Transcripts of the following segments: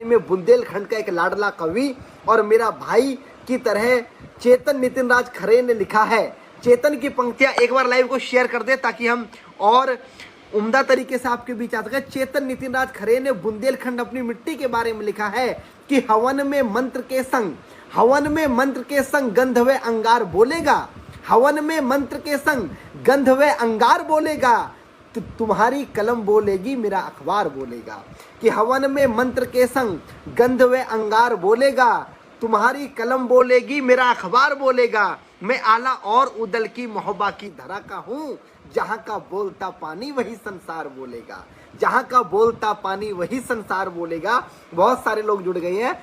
में बुंदेलखंड का एक लाडला कवि और मेरा भाई की तरह चेतन नितिन राज खरे ने लिखा है। चेतन की पंक्तियां एक बार लाइव को शेयर कर दे ताकि हम और उम्दा तरीके से आपके बीच आ सके। चेतन नितिन राज खरे ने बुंदेलखंड अपनी मिट्टी के बारे में लिखा है कि हवन में मंत्र के संग गंध व अंगार बोलेगा, हवन में मंत्र के संग गंध व अंगार बोलेगा, तो तुम्हारी कलम बोलेगी मेरा अखबार बोलेगा। कि हवन में मंत्र के संग गंध व अंगार बोलेगा, तुम्हारी कलम बोलेगी मेरा अखबार बोलेगा। मैं आला और उदल की मोहब्बा की धरा का हूँ, जहाँ का बोलता पानी वही संसार बोलेगा, जहाँ का बोलता पानी वही संसार बोलेगा। बहुत सारे लोग जुड़ गए हैं।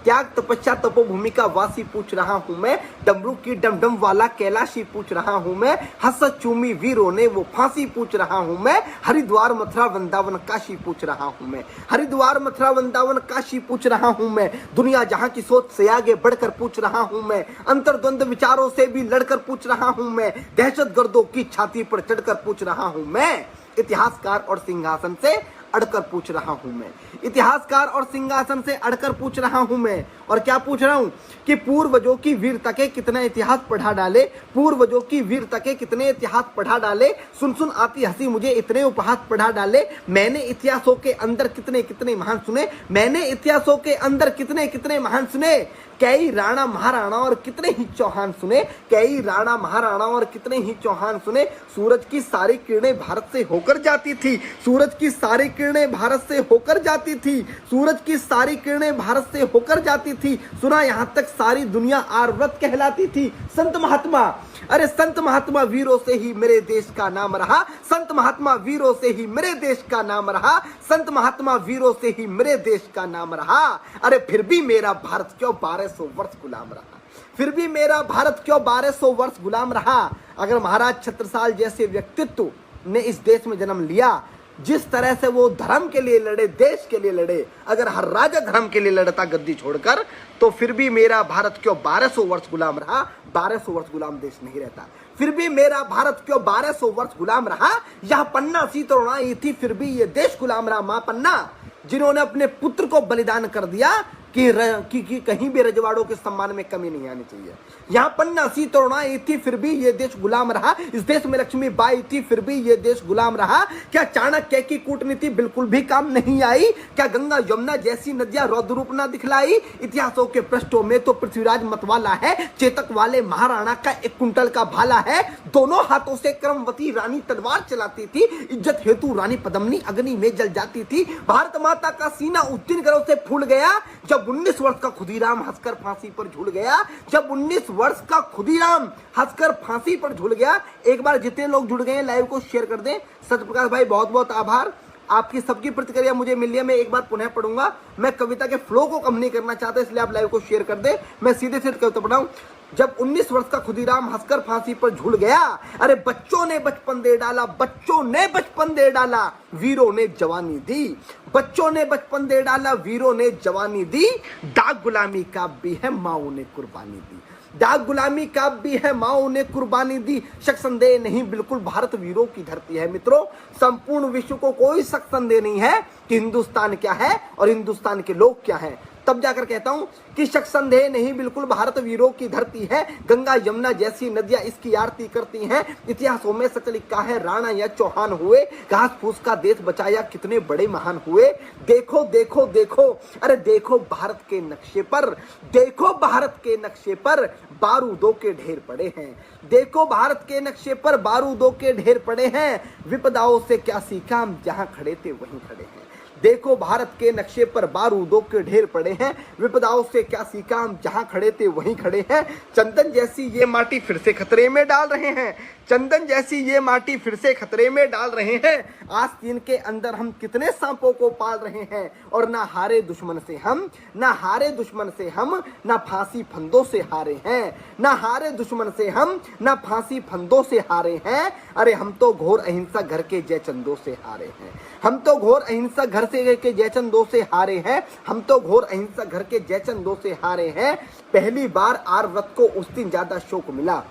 त्याग तपस्या तपोभूमि का वासी पूछ रहा हूं मैं, डमरू की डमडम वाला कैलाशी पूछ रहा हूं मैं, हसत चूमी वीरों ने वो फांसी पूछ रहा हूं मैं, हरिद्वार मथुरा वृंदावन काशी पूछ रहा हूं मैं, हरिद्वार मथुरा वृंदावन काशी पूछ रहा हूं मैं। दुनिया जहां की सोच से आगे बढ़कर पूछ रहा हूं मैं, अंतर्द्वंद विचारों से भी लड़कर पूछ रहा हूं मैं, दहशत गर्दों की छाती पर चढ़कर पूछ रहा हूं मैं, इतिहासकार और सिंहासन से अड़कर पूछ रहा हूं मैं, इतिहासकार और सिंहासन से अड़कर पूछ रहा हूं मैं। और क्या पूछ रहा हूं कि पूर्वजों की वीरता के कितना इतिहास पढ़ा डाले, पूर्वजों की वीरता के कितने इतिहास पढ़ा डाले, सुन सुन आती हंसी मुझे इतने उपहास पढ़ा डाले। मैंने इतिहासों के अंदर कितने कितने महान सुने, मैंने इतिहासों के अंदर कितने कितने महान सुने। कई राणा महाराणा और कितने ही चौहान सुने, कई राणा महाराणा और कितने ही चौहान सुने। सूरज की सारी किरणें भारत से होकर जाती थी, सूरज की सारी किरणें भारत से होकर जाती थी, सूरज की सारी किरणें भारत से होकर जाती थी। सुना यहाँ तक सारी दुनिया आर्यव्रत कहलाती थी। संत महात्मा, अरे संत महात्मा वीरों से ही मेरे देश का नाम रहा, संत महात्मा वीरों से ही मेरे देश का नाम रहा, संत महात्मा वीरों से ही मेरे देश का नाम रहा। अरे फिर भी मेरा भारत क्यों 1200 वर्ष गुलाम रहा, फिर भी मेरा भारत क्यों 1200 वर्ष गुलाम रहा। अगर महाराज छत्रसाल जैसे व्यक्तित्व ने इस देश में जन्म लिया, जिस तरह से वो धर्म के लिए लड़े, देश के लिए लड़े, अगर हर राजा धर्म के लिए लड़ता गद्दी छोड़कर, तो फिर भी मेरा भारत क्यों 1200 वर्ष गुलाम रहा। 1200 वर्ष गुलाम देश नहीं रहता। फिर भी मेरा भारत क्यों 1200 वर्ष गुलाम रहा। यह पन्ना सीतोड़ आई थी, फिर भी ये देश गुलाम रहा। माँ पन्ना, जिन्होंने अपने पुत्र को बलिदान कर दिया कि कहीं भी रजवाड़ों के सम्मान में कमी नहीं आनी चाहिए। यहाँ पन्ना सीतोड़ आई थी, फिर भी ये देश गुलाम रहा। इस देश में लक्ष्मी बाई थी, फिर भी ये देश गुलाम रहा। क्या चाणक्य की कूटनीति बिल्कुल भी काम नहीं आई? क्या गंगा यमुना जैसी नदियां रौद्र रूप ना दिखलाई? इतिहासों के पृष्ठों में तो पृथ्वीराज मतवाला है, चेतक वाले महाराणा का 1 कुंटल का भाला है। दोनों हाथों से क्रमवती रानी तलवार चलाती थी, इज्जत हेतु रानी पद्मिनी अग्नि में जल जाती थी। भारत माता का सीना उस दिन गर्व से फूल गया जब 19 वर्ष का खुदीराम हंसकर फांसी पर झूल गया, जब 19 वर्ष का खुदीराम हंसकर फांसी पर झूल गया। एक बार जितने लोग जुड़ गए हैं लाइव को शेयर कर दें। सत्यप्रकाश भाई बहुत बहुत आभार, आपकी सबकी प्रतिक्रिया मुझे मिल रही है। मैं एक बार पुनः पढ़ूंगा, मैं कविता के फ्लो को कम नहीं करना चाहता, इसलिए आप लाइव को शेयर कर दें। मैं सीधे सीधे कविता पढ़ाऊं। जब 19 वर्ष का खुदीराम हंसकर फांसी पर झूल गया, अरे बच्चों ने बचपन दे डाला, बच्चों ने बचपन दे डाला, वीरों ने जवानी दी, बच्चों ने बचपन दे डाला, वीरों ने जवानी दी। दाग गुलामी का भी है, माओ ने कुर्बानी दी, दाग गुलामी का भी है, माओ ने कुर्बानी दी। शक संदेह नहीं, बिल्कुल भारत वीरों की धरती है। मित्रों, संपूर्ण विश्व को कोई शक संदेह नहीं है कि हिंदुस्तान क्या है और हिंदुस्तान के लोग क्या हैं। तब जाकर कहता हूं कि शक संदेह नहीं, बिल्कुल भारत वीरों की धरती है। गंगा यमुना जैसी नदियां इसकी आरती करती हैं। इतिहासों में सच लिखा है, राणा या चौहान हुए, घास फूस का देश बचाया, कितने बड़े महान हुए। देखो देखो देखो, अरे देखो भारत के नक्शे पर, देखो भारत के नक्शे पर बारूदों के ढेर पड़े हैं, देखो भारत के नक्शे पर बारूदों के ढेर पड़े हैं। विपदाओं से क्या सीखा, हम जहां खड़े थे वहीं खड़े हैं। देखो भारत के नक्शे पर बारूदों के ढेर पड़े हैं, विपदाओं से क्या सीखा, हम जहां खड़े थे वहीं खड़े हैं। चंदन जैसी ये माटी फिर से खतरे में डाल रहे हैं, चंदन जैसी ये माटी फिर से खतरे में डाल रहे हैं। आस्तीन के अंदर हम कितने सांपों को पाल रहे हैं, और ना हारे दुश्मन से हम, ना हारे दुश्मन से हम, ना फांसी फंदों से हारे हैं, ना हारे दुश्मन से हम, ना फांसी फंदों से हारे हैं। अरे हम तो घोर अहिंसा घर के जयचंदों से हारे हैं, हम तो घोर अहिंसा घर से के जयचंदों से हारे हैं, हम तो घोर अहिंसा घर के जयचंदों से हारे हैं। पहली बार आर्यव्रत को उस दिन ज्यादा शोक मिला।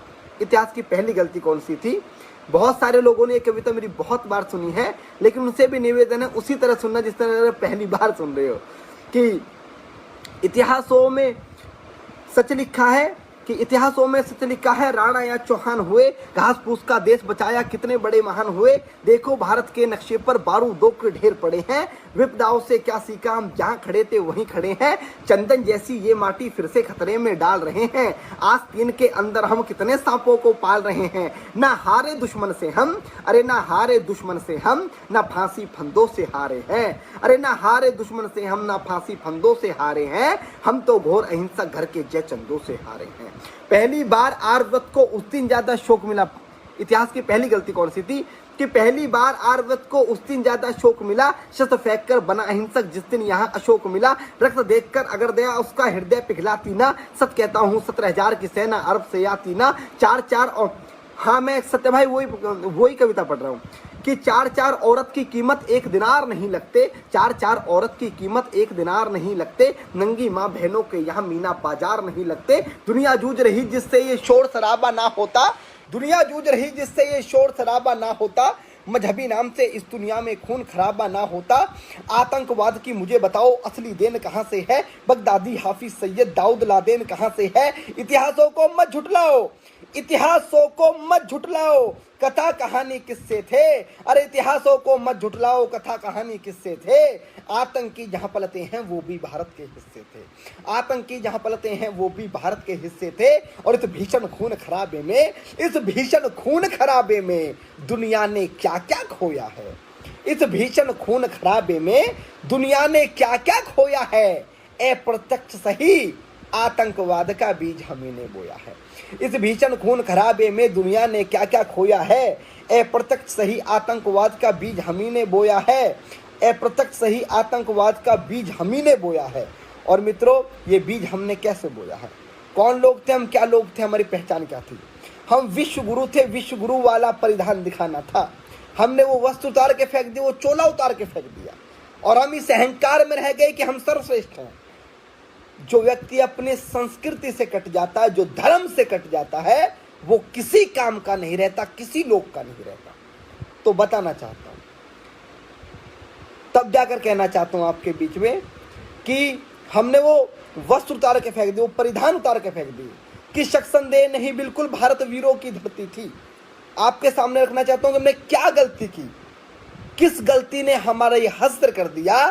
इतिहास की पहली गलती कौन सी थी? बहुत सारे लोगों ने ये कविता मेरी बहुत बार सुनी है, लेकिन उनसे भी निवेदन है उसी तरह सुनना जिस तरह पहली बार सुन रहे हो, कि इतिहासों में सच लिखा है, कि इतिहासों में सच लिखा है, राणा या चौहान हुए, घास फूस का देश बचाया, कितने बड़े महान हुए। देखो भारत के नक्शे पर बारूदों के ढेर पड़े हैं, विपदाओं से क्या सीखा, हम जहाँ खड़े थे वहीं खड़े हैं। चंदन जैसी ये माटी फिर से खतरे में डाल रहे हैं, आस्तीन के अंदर हम कितने सांपों को पाल रहे हैं। ना हारे दुश्मन से हम, अरे ना हारे दुश्मन से हम, ना फांसी फंदों से हारे हैं। अरे ना हारे दुश्मन से हम, ना फांसी फंदों से हारे हैं, हम तो घोर अहिंसक घर के जय चंदों से हारे हैं। पहली बार आर्यव्रत को उस दिन ज्यादा शोक मिला। इतिहास की पहली गलती कौन सी थी, कि पहली बार आर्यव्रत को उस दिन ज्यादा शोक मिला, शस्त्र फेंक कर बना अहिंसक जिस दिन यहाँ अशोक मिला। रक्त देखकर अगर दया उसका हृदय पिघलाती ना, सच कहता हूँ 17,000 की सेना अरब से आती ना। 4-4 और हाँ, मैं सत्य भाई वही कविता पढ़ रहा हूँ, कि 4-4 औरत की कीमत 1 दिनार नहीं लगते, 4-4 औरत की कीमत 1 दिनार नहीं लगते, नंगी माँ बहनों के यहाँ मीना बाजार नहीं लगते। दुनिया जूझ रही जिससे ये शोर शराबा ना होता, दुनिया जूझ रही जिससे ये शोर शराबा ना होता, मजहबी नाम से इस दुनिया में खून खराबा ना होता। आतंकवाद की मुझे बताओ असली देन कहाँ से है, बगदादी हाफिज सैयद दाऊद लादेन कहाँ से है। इतिहासों को मत झुटलाओ, इतिहासों को मत झुटलाओ, कथा कहानी किससे थे। अरे इतिहासों को मत झुटलाओ, कथा कहानी किससे थे। आतंकी जहां पलते हैं वो भी भारत के हिस्से थे, आतंकी जहां पलते हैं वो भी भारत के हिस्से थे। और इस भीषण खून खराबे में, इस भीषण खून खराबे में दुनिया ने क्या क्या खोया है, इस भीषण खून खराबे में दुनिया ने क्या क्या खोया है। अप्रत्यक्ष सही आतंकवाद का बीज हमने बोया है, इस भीषण खून खराबे में दुनिया ने क्या क्या खोया है। अप्रत्यक्ष सही आतंकवाद का बीज हमही ने बोया है, अप्रत्यक्ष सही आतंकवाद का बीज हमही ने बोया है। और मित्रों, ये बीज हमने कैसे बोया है, कौन लोग थे हम, क्या लोग थे, हमारी पहचान क्या थी। हम विश्व गुरु थे, विश्व गुरु वाला परिधान दिखाना था। हमने वो वस्त्र उतार के फेंक दी, वो चोला उतार के फेंक दिया, और हम इस अहंकार में रह गए कि हम सर्वश्रेष्ठ हैं। जो व्यक्ति अपने संस्कृति से कट जाता है, जो धर्म से कट जाता है, वो किसी काम का नहीं रहता, किसी लोग का नहीं रहता। तो बताना चाहता हूं, तब जाकर कहना चाहता हूं आपके बीच में, कि हमने वो वस्त्र उतार के फेंक दिए, वो परिधान उतार के फेंक दिए, कि शक संदेह नहीं बिल्कुल भारत वीरों की धरती थी। आपके सामने रखना चाहता हूं कि हमने क्या गलती की, किस गलती ने हमारा ये हस्त्र कर दिया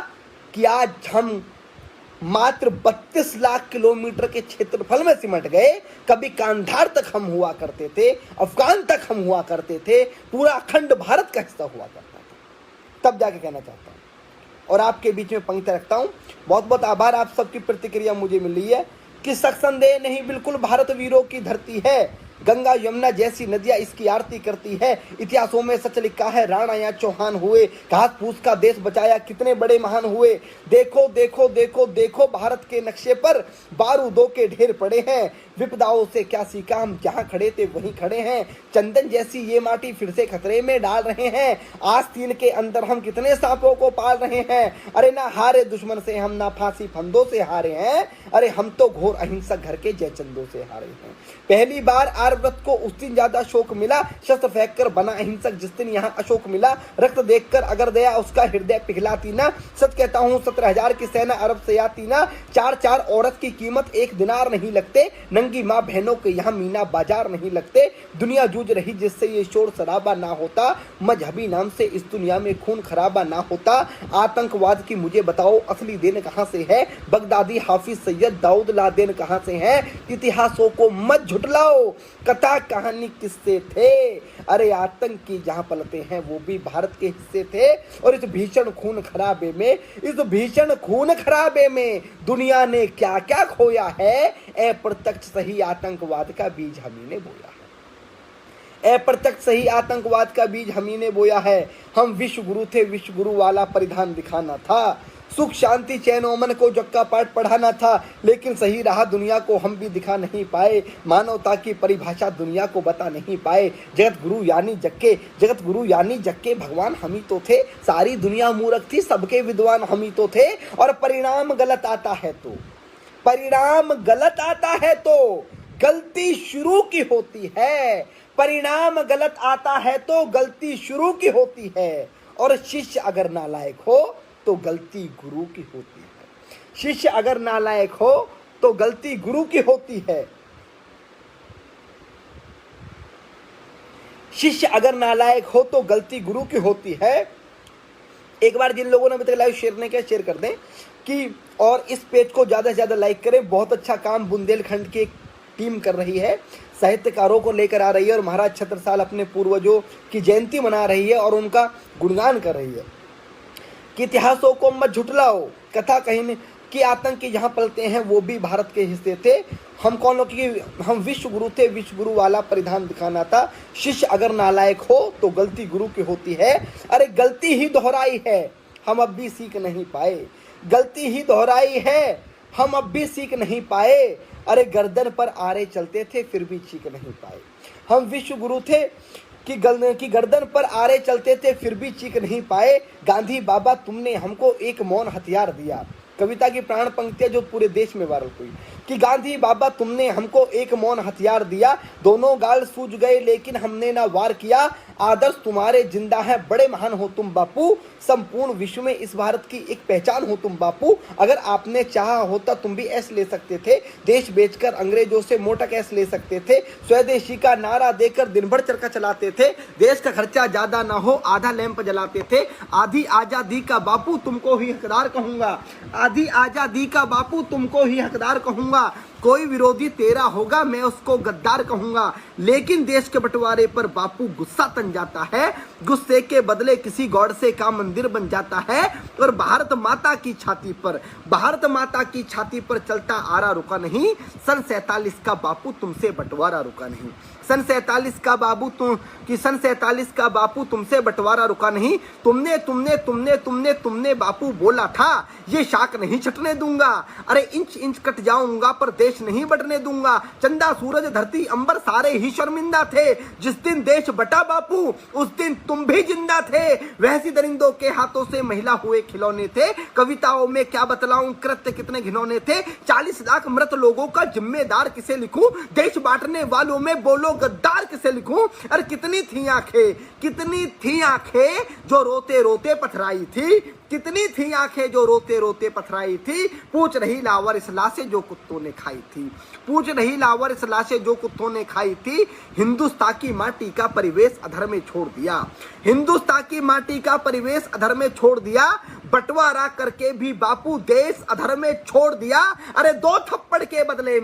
कि आज हम मात्र 32 लाख किलोमीटर के क्षेत्रफल में सिमट गए। कभी कांधार तक हम हुआ करते थे, अफगान तक हम हुआ करते थे, पूरा अखंड भारत का हिस्सा हुआ करता था। तब जाके कहना चाहता हूं, और आपके बीच में पंक्ति रखता हूं। बहुत बहुत आभार, आप सबकी प्रतिक्रिया मुझे मिल रही है, कि शक संदेह नहीं बिल्कुल भारत वीरों की धरती है। गंगा यमुना जैसी नदियां इसकी आरती करती है। इतिहासों में सच लिखा है, राणा या चौहान हुए, घास फूस का देश बचाया, कितने बड़े महान हुए। देखो देखो देखो देखो भारत के नक्शे पर बारूदों के ढेर पड़े हैं, विपदाओं से क्या सीखा, हम जहां खड़े थे वहीं खड़े हैं। चंदन जैसी ये माटी फिर से खतरे में डाल रहे हैं, आस्तीन के अंदर हम कितने सांपों को पाल रहे हैं। अरे ना हारे दुश्मन से हम, ना फांसी फंदों से हारे हैं, अरे हम तो घोर अहिंसक घर के जय चंदों से हारे हैं। पहली बार आर्यव्रत को उस दिन ज्यादा शोक मिला, शस्त्र फेंक कर बना अहिंसक जिस दिन यहाँ अशोक मिला। रक्त देखकर अगर दया उसका हृदय पिघलाती ना, सच कहता हूँ 17,000 की सेना अरब से आती ना। 4-4 औरत की कीमत 1 दिनार नहीं लगते, नंगी माँ बहनों के यहाँ मीना बाजार नहीं लगते। दुनिया जूझ रही जिससे ये शोर शराबा ना होता, मजहबी नाम से इस दुनिया में खून खराबा ना होता। आतंकवाद की मुझे बताओ असली देन कहाँ से है, बगदादी हाफिज सैयद दाऊद लादेन कहाँ से है। इतिहासों को मत झुटलाओ, कथा कहानी किससे थे। अरे आतंकी जहां पलते हैं वो भी भारत के हिस्से थे। और इस भीषण खून खराबे में, इस भीषण खून खराबे में दुनिया ने क्या क्या खोया है। अप्रत्यक्ष सही आतंकवाद का बीज हमही ने बोया है, अप्रत्यक्ष सही आतंकवाद का बीज हमही ने बोया है। हम विश्व गुरु थे, विश्व गुरु वाला परिधान दिखाना था। सुख शांति चैन अमन को जग पाठ पढ़ाना था, लेकिन सही राह दुनिया को हम भी दिखा नहीं पाए। मानवता की परिभाषा दुनिया को बता नहीं पाए। जगत गुरु यानी जग के भगवान हम ही तो थे। सारी दुनिया मूर्ख थी, सबके विद्वान हम ही तो थे। और परिणाम गलत आता है तो, परिणाम गलत आता है तो गलती शुरू की होती है। परिणाम गलत आता है तो गलती शुरू की होती है, और शिष्य अगर नालायक हो तो गलती गुरु की होती है। शिष्य अगर नालायक हो तो गलती गुरु की होती है। शिष्य अगर नालायक हो तो गलती गुरु की होती है। एक बार जिन लोगों ने अभी तक लाइव शेयर नहीं किया, शेयर कर दें कि, और इस पेज को ज़्यादा से ज़्यादा लाइक करें। बहुत अच्छा काम बुंदेलखंड की एक टीम कर रही है, साहित्यकारों को लेकर आ रही है और महाराज छत्रसाल अपने पूर्वजों की जयंती मना रही है और उनका गुणगान कर रही है कि इतिहासों को मत झुटलाओ, कथा कहीं कि आतंकी जहाँ पलते हैं वो भी भारत के हिस्से थे। हम कौन लोग कि हम विश्व गुरु थे, विश्व गुरु वाला परिधान दिखाना था। शिष्य अगर नालायक हो तो गलती गुरु की होती है। अरे गलती ही दोहराई है, हम अब भी सीख नहीं पाए। गलती ही दोहराई है, हम अब भी सीख नहीं पाए। अरे गर्दन पर आरे चलते थे फिर भी सीख नहीं पाए। हम विश्व गुरु थे कि गर्दन पर आरे चलते थे फिर भी चीख नहीं पाए। गांधी बाबा तुमने हमको एक मौन हथियार दिया। कविता की प्राण पंक्तियां जो पूरे देश में वायरल हुई कि गांधी बाबा तुमने हमको एक मौन हथियार दिया। दोनों गाल सूझ गए लेकिन हमने ना वार किया। आदर्श तुम्हारे जिंदा है, बड़े महान हो तुम बापू। संपूर्ण विश्व में इस भारत की एक पहचान हो तुम बापू। अगर आपने चाहा होता तुम भी ऐश ले सकते थे। देश बेचकर अंग्रेजों से मोटा कैश ले सकते थे। स्वदेशी का नारा देकर दिन भर चरखा चलाते थे। देश का खर्चा ज्यादा ना हो आधा लैंप जलाते थे। आधी आजादी का बापू तुमको ही हकदार कहूंगा। आधी आजादी का बापू तुमको ही हकदार कहूंगा। कोई विरोधी तेरा होगा मैं उसको गद्दार कहूंगा। लेकिन देश के बंटवारे पर बापू गुस्सा तन जाता है। गुस्से के बदले किसी गॉड से का मंदिर बन जाता है। और भारत माता की छाती पर चलता आरा रुका नहीं। सन 47 का बापू तुमसे बंटवारा रुका नहीं। सन 47 का बापू तुमसे बंटवारा रुका नहीं। तुमने बापू बोला था ये शाख नहीं छटने दूंगा। अरे इंच इंच कट जाऊंगा पर देश नहीं बटने दूंगा। चंदा सूरज धरती अंबर सारे ही शर्मिंदा थे। जिस दिन देश बटा बापू उस दिन तुम भी जिंदा थे। वैसी दरिंदों के हाथों से महिला हुए खिलौने थे। कविताओं में क्या बतलाऊं कृत्य कितने घिनौने थे। 40 लाख मृत लोगों का जिम्मेदार किसे लिखूं। देश बांटने वालों में बोलो गद्दार किसे लिखूं। अरे कितनी थी आंखें जो रोते रोते पथराई थी। कितनी थी आंखें जो रोते रोते पथराई थी। पूछ रही लावर इस लाशें जो कुत्तों ने खाई थी। पूछ रही लावर इस लाशें जो कुत्तों ने खाई थी। हिंदुस्तान की माटी का परिवेश अधर में छोड़ दिया। हिंदुस्तान की माटी का परिवेश अधर में छोड़ दिया। बंटवारा करके भी बापू देश अधर में छोड़ दिया। अरे दो थप्पड़ के बदले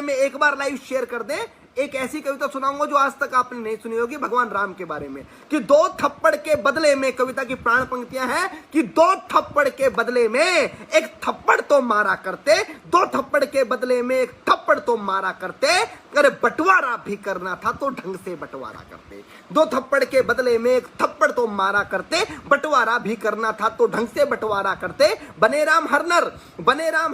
में एक बार लाइव शेयर कर दे। एक ऐसी कविता सुनाऊंगा जो आज तक आपने नहीं सुनी होगी, भगवान राम के बारे में, कि 2 थप्पड़ के बदले में, कविता की प्राण पंक्तियां हैं कि 2 थप्पड़ के बदले में एक थप्पड़ तो मारा करते। 2 थप्पड़ के बदले में एक थप्पड़ तो मारा करते। अरे बंटवारा भी करना था तो ढंग से बंटवारा करते। 2 थप्पड़ के बदले में एक थप्पड़ तो मारा करते। बंटवारा भी करना था तो ढंग से बंटवारा करते। बने राम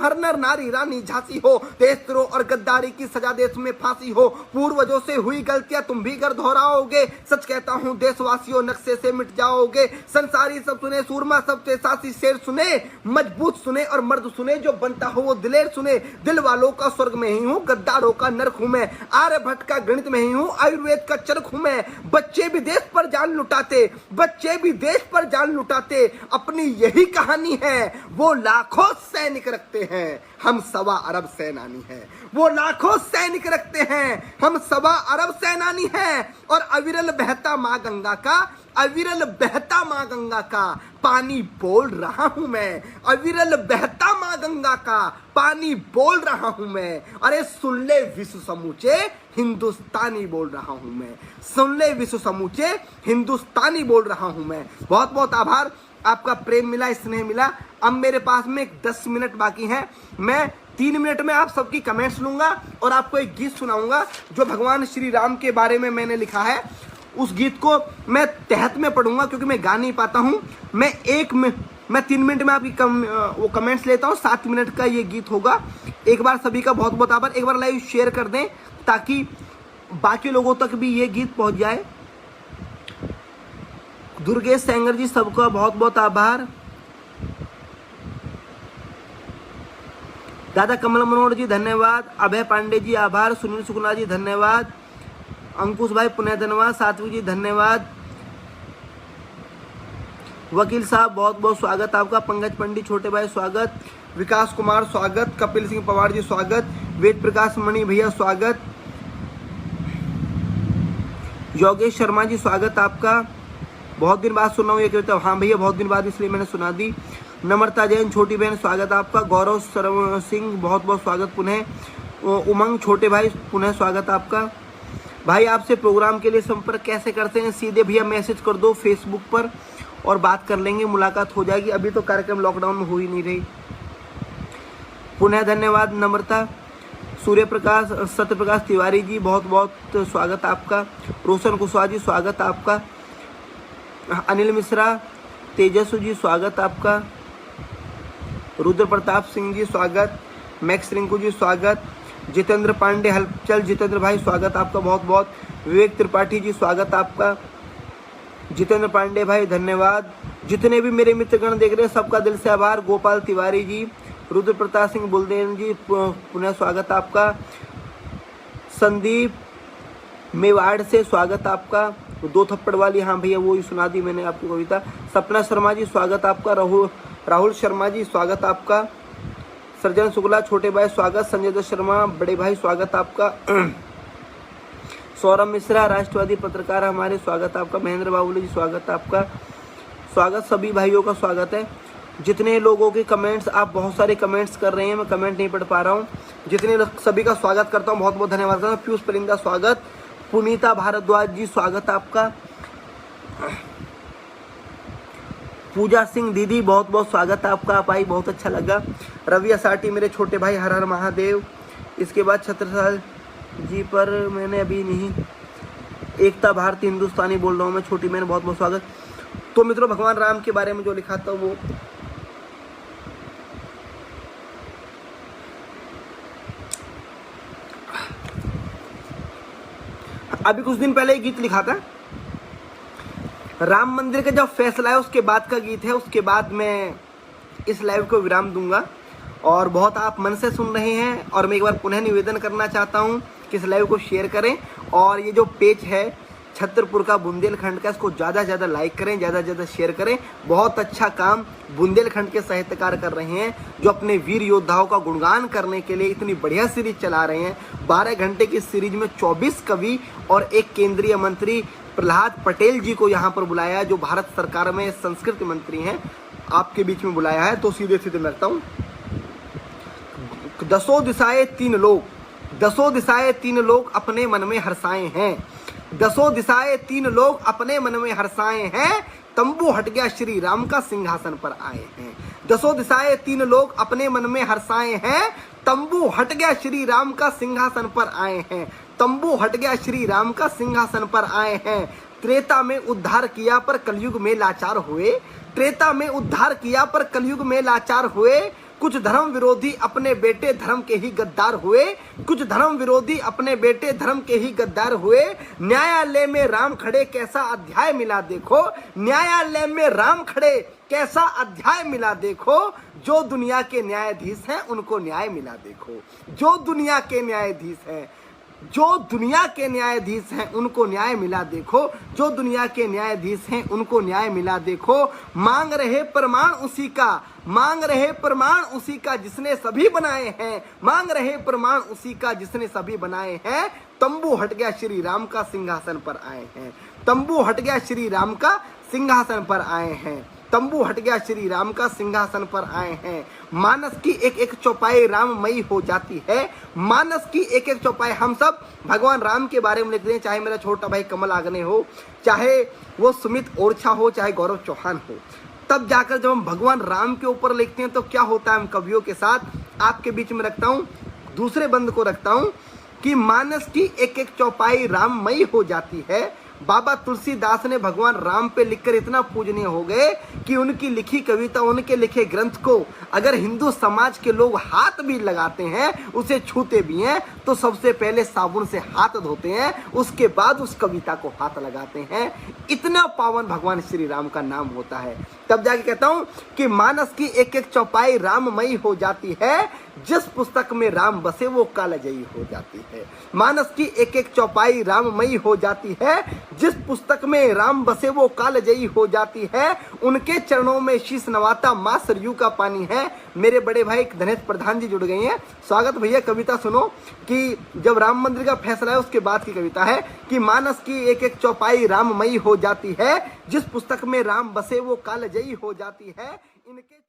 हरनर नारी रानी झांसी हो। देशद्रोह और गद्दारी की सजा देश में फांसी हो। पूर्वजों से हुई गलतियां तुम भी कर दोहराओगे। सच कहता हूं देशवासियों नक्शे से मिट जाओगे। संसारी सब सुने, सूरमा सबसे सासी शेर सुने। मजबूत सुने और मर्द सुने, जो बनता हो वो दिलेर सुने। दिल वालों का स्वर्ग में ही हूँ, गद्दारों का नरक हूं मैं। आर्यभट्ट का गणित में ही हूँ, आयुर्वेद का चरक हूं मैं। बच्चे भी देश पर जान लुटाते, अपनी यही कहानी है। वो लाखों सैनिक रखते हैं, हम 1.25 अरब सेनानी हैं। वो लाखों सैनिक रखते हैं, हम 1.25 अरब सेनानी हैं। और अविरल बहता माँ गंगा का पानी बोल रहा हूं मैं। अविरल बहता माँ गंगा का पानी बोल रहा हूं मैं। अरे सुन ले विश्व समूचे हिंदुस्तानी बोल रहा हूं मैं। सुन ले विश्व समूचे हिंदुस्तानी बोल रहा हूं मैं। बहुत बहुत आभार, आपका प्रेम मिला, स्नेह मिला। अब मेरे पास में 10 मिनट बाकी हैं। मैं 3 मिनट में आप सबकी कमेंट्स लूंगा और आपको एक गीत सुनाऊंगा जो भगवान श्री राम के बारे में मैंने लिखा है। उस गीत को मैं तहत में पढ़ूंगा क्योंकि मैं गा नहीं पाता हूं। मैं 3 मिनट में आपकी वो कमेंट्स लेता हूं। 7 मिनट का ये गीत होगा। एक बार सभी का बहुत बहुत आभार। एक बार लाइव शेयर कर दें ताकि बाकी लोगों तक भी ये गीत पहुंच जाए। दुर्गेश सेंगर जी सबका बहुत बहुत आभार। दादा कमल मनोहर जी धन्यवाद। अभय पांडे जी आभार। सुनील सुकुना जी धन्यवाद। अंकुश भाई पुनः धन्यवाद। सात्विक जी धन्यवाद। वकील साहब बहुत बहुत स्वागत आपका। पंकज पंडित छोटे भाई स्वागत। विकास कुमार स्वागत। कपिल सिंह पवार जी स्वागत। वेद प्रकाश मणि भैया स्वागत। योगेश शर्मा जी स्वागत आपका। बहुत दिन बाद सुन रहा हूँ ये कविता। हाँ भैया बहुत दिन बाद इसलिए मैंने सुना दी। नम्रता जैन छोटी बहन स्वागत आपका। गौरव सिंह बहुत बहुत स्वागत पुनः। उमंग छोटे भाई पुनः स्वागत आपका। भाई आपसे प्रोग्राम के लिए संपर्क कैसे करते हैं? सीधे भैया मैसेज कर दो फेसबुक पर और बात कर लेंगे, मुलाकात हो जाएगी। अभी तो कार्यक्रम लॉकडाउन में हो ही नहीं रही। पुनः धन्यवाद नम्रता। सूर्य प्रकाश सत्यप्रकाश तिवारी जी बहुत बहुत स्वागत आपका। रोशन कुशवाहा जी स्वागत आपका। अनिल मिश्रा तेजस्वी जी स्वागत आपका। रुद्र प्रताप सिंह जी स्वागत। मैक्स रिंकू जी स्वागत। जितेंद्र पांडे हलचल जितेंद्र भाई स्वागत आपका बहुत बहुत। विवेक त्रिपाठी जी स्वागत आपका। जितेंद्र पांडे भाई धन्यवाद। जितने भी मेरे मित्रगण देख रहे हैं सबका दिल से आभार। गोपाल तिवारी जी, रुद्र प्रताप सिंह बुलदेन जी पुनः स्वागत आपका। संदीप मेवाड़ से स्वागत आपका। दो थप्पड़ वाली, हाँ भैया वो ही सुना दी मैंने आपकी कविता। सपना शर्मा जी स्वागत आपका। राहुल शर्मा जी स्वागत आपका। सर्जन शुक्ला छोटे भाई स्वागत। संजय दत्त शर्मा बड़े भाई स्वागत आपका। सौरभ मिश्रा राष्ट्रवादी पत्रकार हमारे स्वागत आपका। महेंद्र बाबुली जी स्वागत आपका। स्वागत सभी भाइयों का स्वागत है। जितने लोगों के कमेंट्स, आप बहुत सारे कमेंट्स कर रहे हैं, मैं कमेंट नहीं पढ़ पा रहा हूँ। जितने सभी का स्वागत करता हूँ, बहुत बहुत धन्यवाद करता हूँ। पीयूष परिंदा स्वागत। पुनीता भारद्वाज जी स्वागत आपका। पूजा सिंह दीदी बहुत बहुत स्वागत आपका। आप आई बहुत अच्छा लगा। रवि असाटी मेरे छोटे भाई हर हर महादेव। इसके बाद छत्रसाल जी पर मैंने अभी नहीं। एकता भारती हिंदुस्तानी बोल रहा हूँ मैं, छोटी मैंने बहुत बहुत स्वागत। तो मित्रों भगवान राम के बारे में जो लिखा था वो अभी कुछ दिन पहले एक गीत लिखा था। राम मंदिर का जब फैसला है उसके बाद का गीत है। उसके बाद मैं इस लाइव को विराम दूंगा। और बहुत आप मन से सुन रहे हैं और मैं एक बार पुनः निवेदन करना चाहता हूं कि इस लाइव को शेयर करें। और ये जो पेज है छतरपुर का बुंदेलखंड का, इसको ज़्यादा से ज़्यादा लाइक करें, ज़्यादा से ज़्यादा शेयर करें। बहुत अच्छा काम बुंदेलखंड के साहित्यकार कर रहे हैं जो अपने वीर योद्धाओं का गुणगान करने के लिए इतनी बढ़िया सीरीज चला रहे हैं। 12 घंटे की सीरीज में 24 कवि और एक केंद्रीय मंत्री प्रहलाद पटेल जी को यहाँ पर बुलाया, जो भारत सरकार में संस्कृति मंत्री हैं, आपके बीच में बुलाया है। तो सीधे सीधे मैं रखता हूँ। दसों दिशाएं तीन लोग अपने मन में हर्षाए हैं। दसों दिशाएं तीन लोग अपने मन में हर्षाए हैं। तंबू हट गया श्री राम का सिंहासन पर आए हैं। दसों दिशाएं तीन लोग अपने मन में हर्षाए हैं। तंबू हट गया श्री राम का सिंहासन पर आए हैं। तंबू हट गया श्री राम का सिंहासन पर आए हैं। त्रेता में उद्धार किया पर कलयुग में लाचार हुए। त्रेता में उद्धार किया पर कलयुग में लाचार हुए। कुछ धर्म विरोधी अपने बेटे धर्म के ही गद्दार हुए। कुछ धर्म विरोधी अपने बेटे धर्म के ही गद्दार हुए। न्यायालय में राम खड़े कैसा अध्याय मिला देखो। न्यायालय में राम खड़े कैसा अध्याय मिला देखो। जो दुनिया के न्यायाधीश हैं उनको न्याय मिला देखो। जो दुनिया के न्यायाधीश हैं, जो दुनिया के न्यायाधीश हैं उनको न्याय मिला देखो। जो दुनिया के न्यायाधीश हैं उनको न्याय मिला देखो। मांग रहे प्रमाण उसी का, मांग रहे प्रमाण उसी का जिसने सभी बनाए हैं। मांग रहे प्रमाण उसी का जिसने सभी बनाए हैं। तंबू हट गया श्री राम का सिंहासन पर आए हैं। तंबू हट गया श्री राम का सिंहासन पर आए हैं। तंबू हट गया श्री राम का सिंहासन पर आए हैं। मानस की एक एक चौपाई राममयी हो जाती है। मानस की एक एक चौपाई, हम सब भगवान राम के बारे में लिखते हैं, चाहे मेरा छोटा भाई कमल आगने हो, चाहे वो सुमित ओरछा हो, चाहे गौरव चौहान हो। तब जाकर जब हम भगवान राम के ऊपर लिखते हैं तो क्या होता है, हम कवियों के साथ आपके बीच में रखता हूँ, दूसरे बंद को रखता हूँ कि मानस की एक एक चौपाई राममयी हो जाती है। बाबा तुलसीदास ने भगवान राम पे लिखकर इतना पूजनीय हो गए कि उनकी लिखी कविता, उनके लिखे ग्रंथ को अगर हिंदू समाज के लोग हाथ भी लगाते हैं, उसे छूते भी हैं, तो सबसे पहले साबुन से हाथ धोते हैं, उसके बाद उस कविता को हाथ लगाते हैं। इतना पावन भगवान श्री राम का नाम होता है। तब जाके कहता हूं कि मानस की एक एक चौपाई राममयी हो जाती है, जिस पुस्तक में राम बसे वो कालजयी हो जाती है। मानस की एक एक चौपाई राममयी हो जाती है, जिस पुस्तक में राम बसे वो कालजयी हो जाती है। उनके चरणों में शीश नवाता मां सरयू का पानी है। मेरे बड़े भाई धनेश प्रधान जी जुड़ गए हैं, स्वागत भैया। कविता सुनो कि जब राम मंदिर का फैसला है उसके बाद की कविता है कि मानस की एक एक चौपाई राममयी हो जाती है, जिस पुस्तक में राम बसे वो कालजयी हो जाती है। इनके